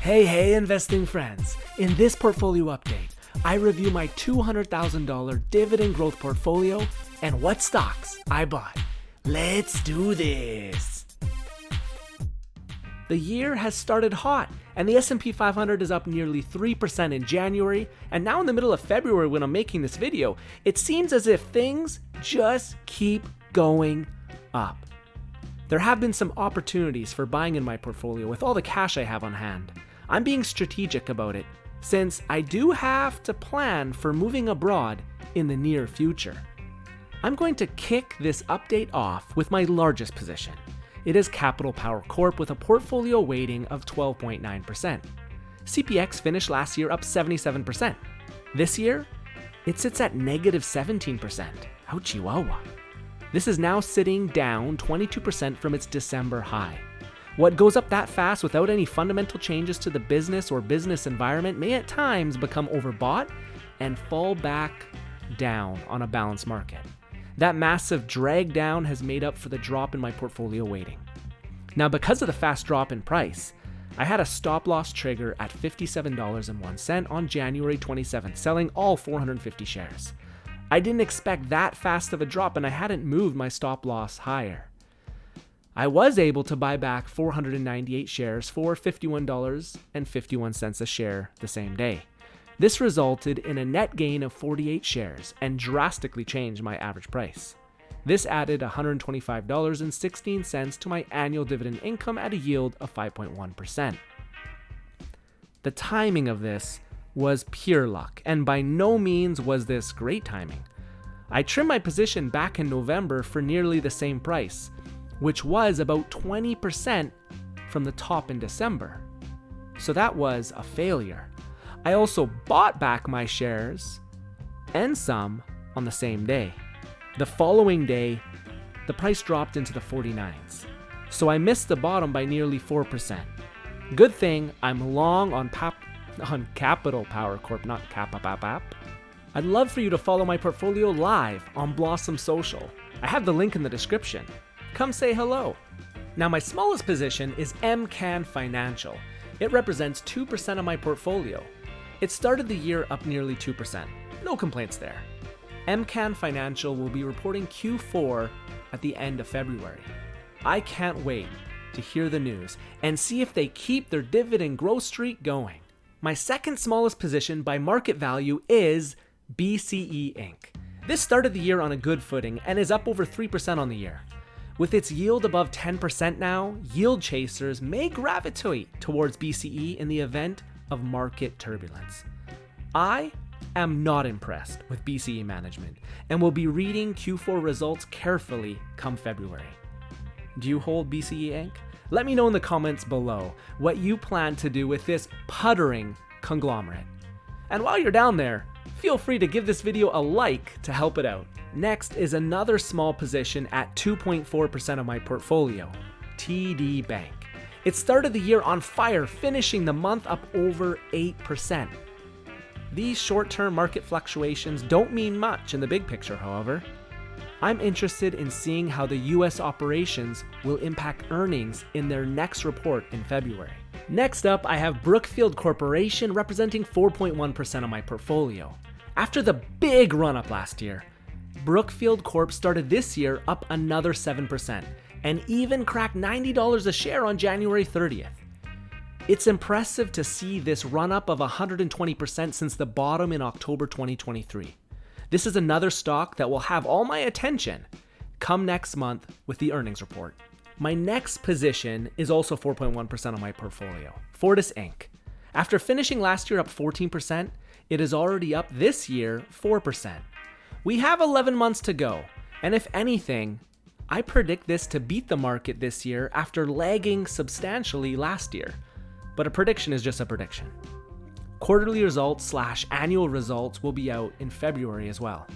Hey, investing friends. In this portfolio update, I review my $200,000 dividend growth portfolio and what stocks I bought. Let's do this. The year has started hot, and the S&P 500 is up nearly 3% in January, and now in the middle of February when I'm making this video, it seems as if things just keep going up. There have been some opportunities for buying in my portfolio with all the cash I have on hand. I'm being strategic about it, since I do have to plan for moving abroad in the near future. I'm going to kick this update off with my largest position. It is Capital Power Corp with a portfolio weighting of 12.9%. CPX finished last year up 77%. This year, it sits at negative 17%. Ouchie wawa. This is now sitting down 22% from its December high. What goes up that fast without any fundamental changes to the business or business environment may at times become overbought and fall back down on a balanced market. That massive drag down has made up for the drop in my portfolio weighting. Now, because of the fast drop in price, I had a stop loss trigger at $57.01 on January 27th, selling all 450 shares. I didn't expect that fast of a drop, and I hadn't moved my stop loss higher. I was able to buy back 498 shares for $51.51 a share the same day. This resulted in a net gain of 48 shares and drastically changed my average price. This added $125.16 to my annual dividend income at a yield of 5.1%. The timing of this was pure luck, and by no means was this great timing. I trimmed my position back in November for nearly the same price, which was about 20% from the top in December. So that was a failure. I also bought back my shares and some on the same day. The following day, the price dropped into the 49s. So I missed the bottom by nearly 4%. Good thing I'm long on Capital Power Corp, not Capapapap. I'd love for you to follow my portfolio live on Blossom Social. I have the link in the description. Come say hello. Now, my smallest position is MCAN Financial. It represents 2% of my portfolio. It started the year up nearly 2%. No complaints there. MCAN Financial will be reporting Q4 at the end of February. I can't wait to hear the news and see if they keep their dividend growth streak going. My second smallest position by market value is BCE Inc. This started the year on a good footing and is up over 3% on the year. With its yield above 10% now, yield chasers may gravitate towards BCE in the event of market turbulence. I am not impressed with BCE management and will be reading Q4 results carefully come February. Do you hold BCE Inc? Let me know in the comments below what you plan to do with this puttering conglomerate. And while you're down there, feel free to give this video a like to help it out. Next is another small position at 2.4% of my portfolio, TD Bank. It started the year on fire, finishing the month up over 8%. These short-term market fluctuations don't mean much in the big picture, however. I'm interested in seeing how the US operations will impact earnings in their next report in February. Next up, I have Brookfield Corporation representing 4.1% of my portfolio. After the big run-up last year, Brookfield Corp started this year up another 7% and even cracked $90 a share on January 30th. It's impressive to see this run-up of 120% since the bottom in October 2023. This is another stock that will have all my attention come next month with the earnings report. My next position is also 4.1% of my portfolio, Fortis Inc. After finishing last year up 14%, it is already up this year 4%. We have 11 months to go, and if anything, I predict this to beat the market this year after lagging substantially last year. But a prediction is just a prediction. Quarterly results / annual results will be out in February as well.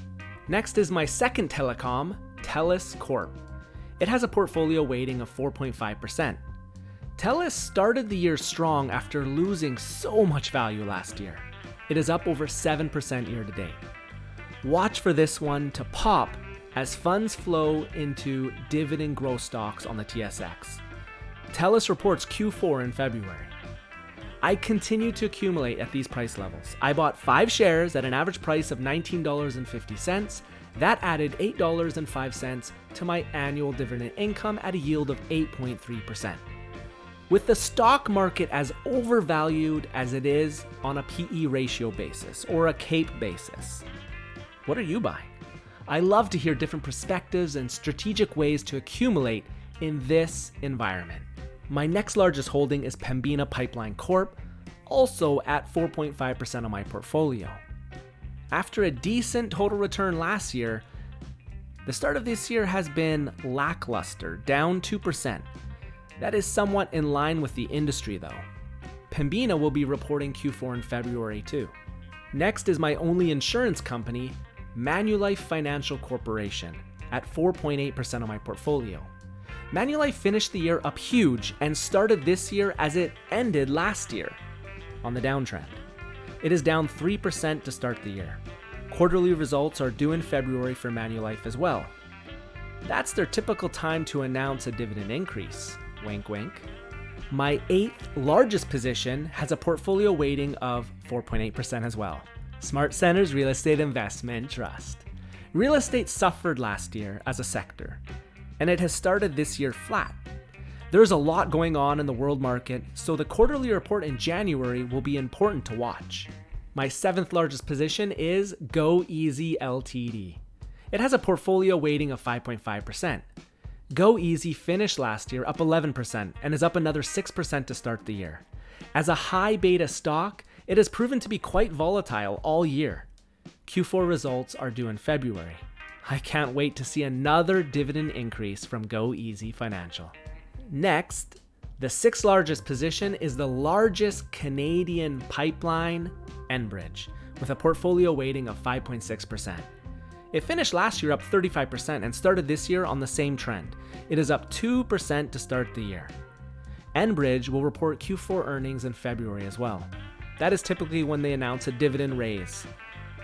Next is my second telecom, Telus Corp. It has a portfolio weighting of 4.5%. Telus started the year strong after losing so much value last year. It is up over 7% year to date. Watch for this one to pop as funds flow into dividend growth stocks on the TSX. Telus reports Q4 in February. I continue to accumulate at these price levels. I bought 5 shares at an average price of $19.50. That added $8.05 to my annual dividend income at a yield of 8.3%. With the stock market as overvalued as it is on a PE ratio basis or a CAPE basis, what are you buying? I love to hear different perspectives and strategic ways to accumulate in this environment. My next largest holding is Pembina Pipeline Corp, also at 4.5% of my portfolio. After a decent total return last year, the start of this year has been lackluster, down 2%. That is somewhat in line with the industry though. Pembina will be reporting Q4 in February too. Next is my only insurance company, Manulife Financial Corporation, at 4.8% of my portfolio. Manulife finished the year up huge and started this year as it ended last year, on the downtrend. It is down 3% to start the year. Quarterly results are due in February for Manulife as well. That's their typical time to announce a dividend increase. Wink, wink. My 8th largest position has a portfolio weighting of 4.8% as well. SmartCentres Real Estate Investment Trust. Real estate suffered last year as a sector, and it has started this year flat. There's a lot going on in the world market, so the quarterly report in January will be important to watch. My 7th largest position is GoEasy Ltd. It has a portfolio weighting of 5.5%. GoEasy finished last year up 11% and is up another 6% to start the year. As a high beta stock, it has proven to be quite volatile all year. Q4 results are due in February. I can't wait to see another dividend increase from GoEasy Financial. Next, the 6th largest position is the largest Canadian pipeline, Enbridge, with a portfolio weighting of 5.6%. It finished last year up 35% and started this year on the same trend. It is up 2% to start the year. Enbridge will report Q4 earnings in February as well. That is typically when they announce a dividend raise.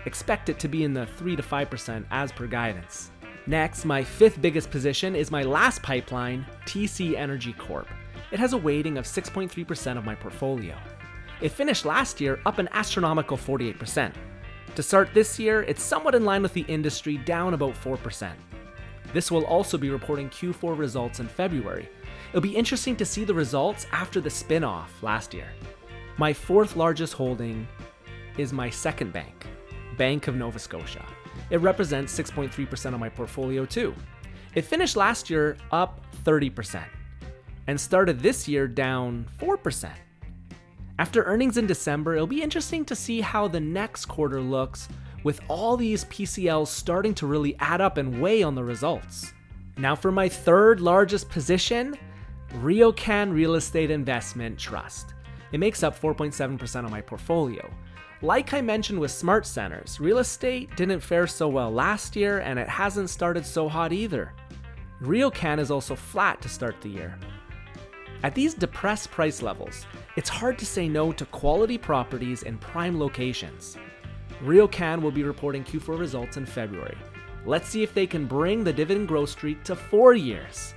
Expect it to be in the 3 to 5% as per guidance. Next, my 5th biggest position is my last pipeline, TC Energy Corp. It has a weighting of 6.3% of my portfolio. It finished last year up an astronomical 48%. To start this year, it's somewhat in line with the industry, down about 4%. This will also be reporting Q4 results in February. It'll be interesting to see the results after the spin-off last year. My 4th largest holding is my second bank, Bank of Nova Scotia. It represents 6.3% of my portfolio too. It finished last year up 30% and started this year down 4%. After earnings in December, it'll be interesting to see how the next quarter looks with all these PCLs starting to really add up and weigh on the results. Now for my 3rd largest position, RioCan Real Estate Investment Trust. It makes up 4.7% of my portfolio. Like I mentioned with SmartCentres, real estate didn't fare so well last year and it hasn't started so hot either. RioCan is also flat to start the year. At these depressed price levels, it's hard to say no to quality properties in prime locations. RioCan will be reporting Q4 results in February. Let's see if they can bring the dividend growth streak to 4 years.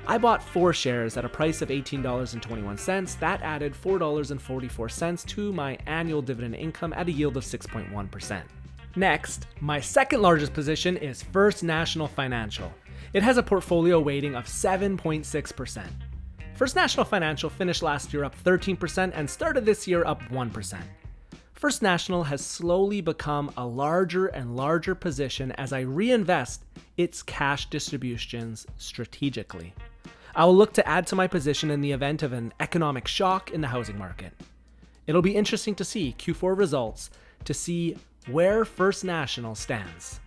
I bought 4 shares at a price of $18.21. That added $4.44 to my annual dividend income at a yield of 6.1%. Next, my 2nd largest position is First National Financial. It has a portfolio weighting of 7.6%. First National Financial finished last year up 13% and started this year up 1%. First National has slowly become a larger and larger position as I reinvest its cash distributions strategically. I will look to add to my position in the event of an economic shock in the housing market. It'll be interesting to see Q4 results to see where First National stands.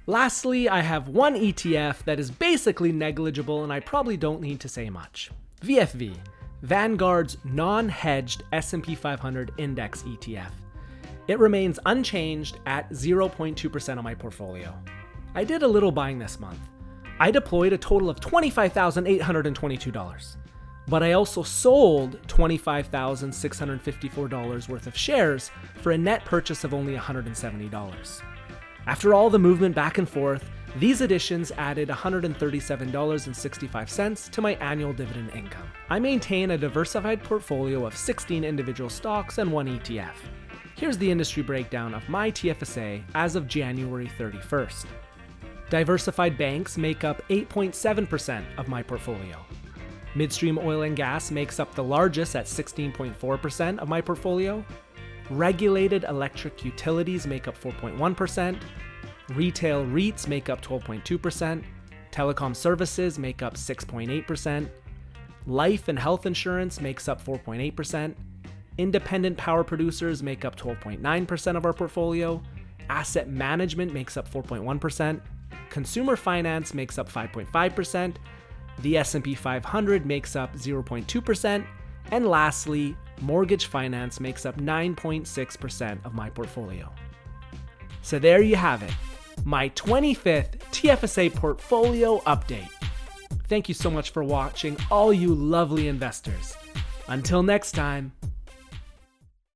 Lastly, I have one ETF that is basically negligible and I probably don't need to say much. VFV, Vanguard's non-hedged S&P 500 Index ETF. It remains unchanged at 0.2% of my portfolio. I did a little buying this month. I deployed a total of $25,822, but I also sold $25,654 worth of shares for a net purchase of only $170. After all the movement back and forth, These additions added $137.65 to my annual dividend income. I maintain a diversified portfolio of 16 individual stocks and 1 ETF. Here's the industry breakdown of my TFSA as of January 31st. Diversified banks make up 8.7% of my portfolio. Midstream oil and gas makes up the largest at 16.4% of my portfolio. Regulated electric utilities make up 4.1%. Retail REITs make up 12.2%. Telecom services make up 6.8%. Life and health insurance makes up 4.8%. Independent power producers make up 12.9% of our portfolio. Asset management makes up 4.1%. Consumer finance makes up 5.5%. The S&P 500 makes up 0.2%. And lastly, mortgage finance makes up 9.6% of my portfolio. So there you have it, my 25th TFSA portfolio update. Thank you so much for watching, all you lovely investors. Until next time.